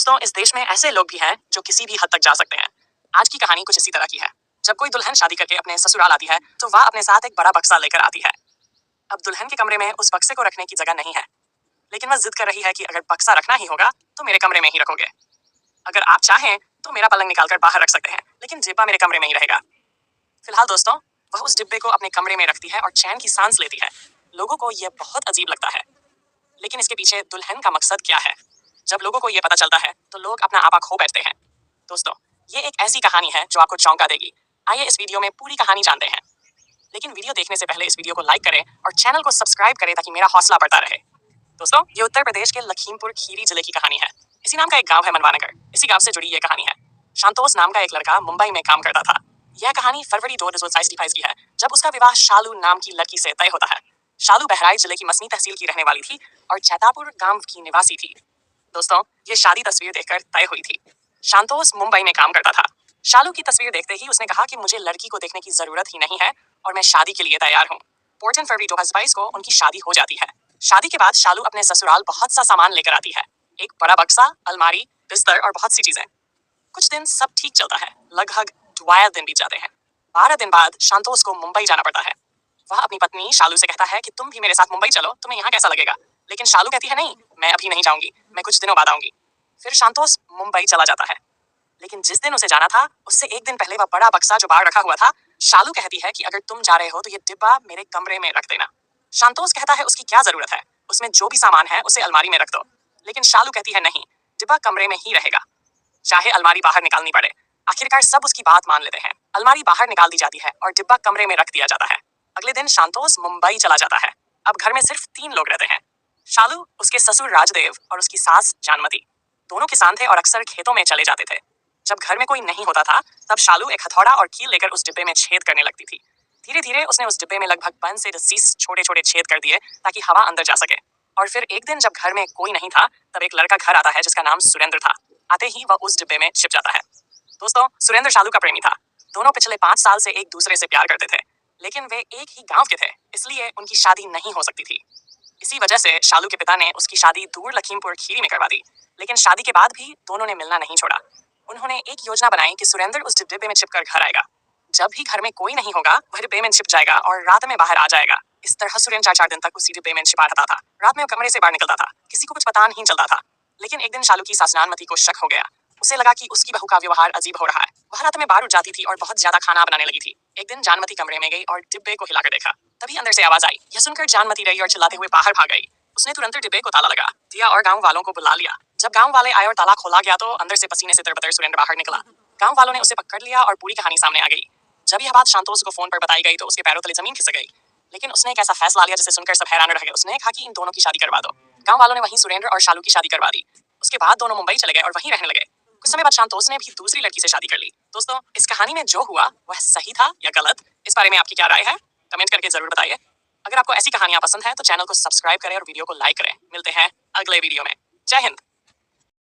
दोस्तों, इस देश में ऐसे लोग भी हैं जो किसी भी हद तक जा सकते हैं। आज की कहानी कुछ इसी तरह की है। जब कोई दुल्हन शादी करके अपने ससुराल आती है तो वह अपने साथ एक बड़ा बक्सा लेकर आती है। अब दुल्हन के कमरे में उस बक्से को रखने की जगह नहीं है, लेकिन वह जिद कर रही है कि अगर बक्सा रखना ही होगा तो मेरे कमरे में ही रखोगे। अगर आप चाहें तो मेरा पलंग निकालकर बाहर रख सकते हैं, लेकिन डिब्बा मेरे कमरे में ही रहेगा। फिलहाल दोस्तों, वह उस डिब्बे को अपने कमरे में रखती है और चैन की सांस लेती है। लोगों को यह बहुत अजीब लगता है, लेकिन इसके पीछे दुल्हन का मकसद क्या है? जब लोगों को यह पता चलता है तो लोग अपना आपा खो बैठते हैं। दोस्तों, ये एक ऐसी कहानी है जो आपको चौंका देगी। आइए इस वीडियो में पूरी कहानी जानते हैं, लेकिन वीडियो देखने से पहले इस वीडियो को लाइक करें और चैनल को सब्सक्राइब करें ताकि मेरा हौसला बढ़ता रहे। दोस्तों, ये उत्तर प्रदेश के लखीमपुर खीरी जिले की कहानी है। इसी नाम का एक गांव है मनवानगर। इसी गांव से जुड़ी यह कहानी है। शांतोष नाम का एक लड़का मुंबई में काम करता था। यह कहानी फरवरी 2025 की है, जब उसका विवाह शालू नाम की लड़की से तय होता है। शालू बहराइच जिले की मसनी तहसील की रहने वाली थी और चैतापुर गांव की निवासी थी। दोस्तों, ये शादी तस्वीर देखकर तय हुई थी। शांतोष मुंबई में काम करता था। शालू की तस्वीर देखते ही उसने कहा कि मुझे लड़की को देखने की जरूरत ही नहीं है और मैं शादी के लिए तैयार हूँ। 14 फरवरी 2022 को उनकी शादी हो जाती है। शादी के बाद शालू अपने ससुराल बहुत सा सामान लेकर आती है। एक बड़ा बक्सा, अलमारी, बिस्तर और बहुत सी चीजें। कुछ दिन सब ठीक चलता है। लगभग 12 दिन बीत जाते हैं। 12 दिन बाद शांतोष को मुंबई जाना पड़ता है। वह अपनी पत्नी शालू से कहता है कि तुम भी मेरे साथ मुंबई चलो, तुम्हें यहाँ कैसा लगेगा? लेकिन शालू कहती है नहीं, मैं अभी नहीं जाऊंगी, मैं कुछ दिनों बाद आऊंगी। फिर शांतोष मुंबई चला जाता है, लेकिन जिस दिन उसे जाना था उससे एक दिन पहले वह बड़ा बक्सा जो बाहर रखा हुआ था, शालू कहती है कि अगर तुम जा रहे हो तो ये डिब्बा मेरे कमरे में रख देना। शांतोष कहता है उसकी क्या जरूरत है, उसमें जो भी सामान है उसे अलमारी में रख दो। लेकिन शालू कहती है नहीं, डिब्बा कमरे में ही रहेगा, चाहे अलमारी बाहर निकालनी पड़े। आखिरकार सब उसकी बात मान लेते हैं। अलमारी बाहर निकाल दी जाती है और डिब्बा कमरे में रख दिया जाता है। अगले दिन शांतोष मुंबई चला जाता है। अब घर में सिर्फ 3 लोग रहते हैं। शालू, उसके ससुर राजदेव और उसकी सास जानमती। दोनों किसान थे और अक्सर खेतों में चले जाते थे। जब घर में कोई नहीं होता था तब शालू एक हथौड़ा और कील लेकर उस डिब्बे में छेद करने लगती थी। धीरे धीरे उसने उस डिब्बे में लगभग 5 से 10 छोटे छोटे छेद कर दिए ताकि हवा अंदर जा सके। और फिर एक दिन जब घर में कोई नहीं था तब एक लड़का घर आता है जिसका नाम सुरेंद्र था। आते ही वह उस डिब्बे में छिप जाता है। दोस्तों, सुरेंद्र शालू का प्रेमी था। दोनों पिछले 5 साल से एक दूसरे से प्यार करते थे, लेकिन वे एक ही गांव के थे, इसलिए उनकी शादी नहीं हो सकती थी। इसी वजह से शालू के पिता ने उसकी शादी दूर लखीमपुर खीरी में करवा दी। लेकिन शादी के बाद भी दोनों ने मिलना नहीं छोड़ा। उन्होंने एक योजना बनाई कि सुरेंद्र उस डिब्बे में छिपकर घर आएगा। जब भी घर में कोई नहीं होगा वह डिब्बे में छिप जाएगा और रात में बाहर आ जाएगा। इस तरह सुरेंद्र 4 दिन तक उसी डिब्बे में छिपा रहता था। रात में वो कमरे से बाहर निकलता था, किसी को कुछ पता नहीं चलता था। लेकिन एक दिन शालू की सास जानमती को शक हो गया। उसे लगा कि उसकी बहू का व्यवहार अजीब हो रहा है। वह रात में बाहर उठ जाती थी और बहुत ज्यादा खाना बनाने लगी थी। एक दिन जानमती कमरे में गई और डिब्बे को हिलाकर देखा। तभी अंदर से आवाज आई। यह सुनकर जानमती रही और चिल्लाते हुए बाहर भाग गई। उसने तुरंत डिब्बे को ताला लगा दिया और गांव वालों को बुला लिया। जब गांव वाले आए और ताला खोला गया तो अंदर से पसीने से तरबतर सुरेंद्र बाहर निकला। गांव वालों ने उसे पकड़ लिया और पूरी कहानी सामने आ गई। जब यह बात शांतोष को फोन पर बताई गई तो उसके पैरों तले जमीन खिसक गई। लेकिन उसने एक ऐसा फैसला लिया जिसे सुनकर सब हैरान रह गए। उसने कहा कि इन दोनों की शादी करवा दो। गांव वालों ने वहीं सुरेंद्र और शालू की शादी करवा दी। उसके बाद दोनों मुंबई चले गए और वहीं रहने लगे। कुछ समय बाद शांतोष ने भी दूसरी लड़की से शादी कर ली। दोस्तों, इस कहानी में जो हुआ वह सही था या गलत, इस बारे में आपकी क्या राय है? कमेंट करके जरूर बताइए। अगर आपको ऐसी कहानियां पसंद है तो चैनल को सब्सक्राइब करें और वीडियो को लाइक करें। मिलते हैं अगले वीडियो में। जय हिंद।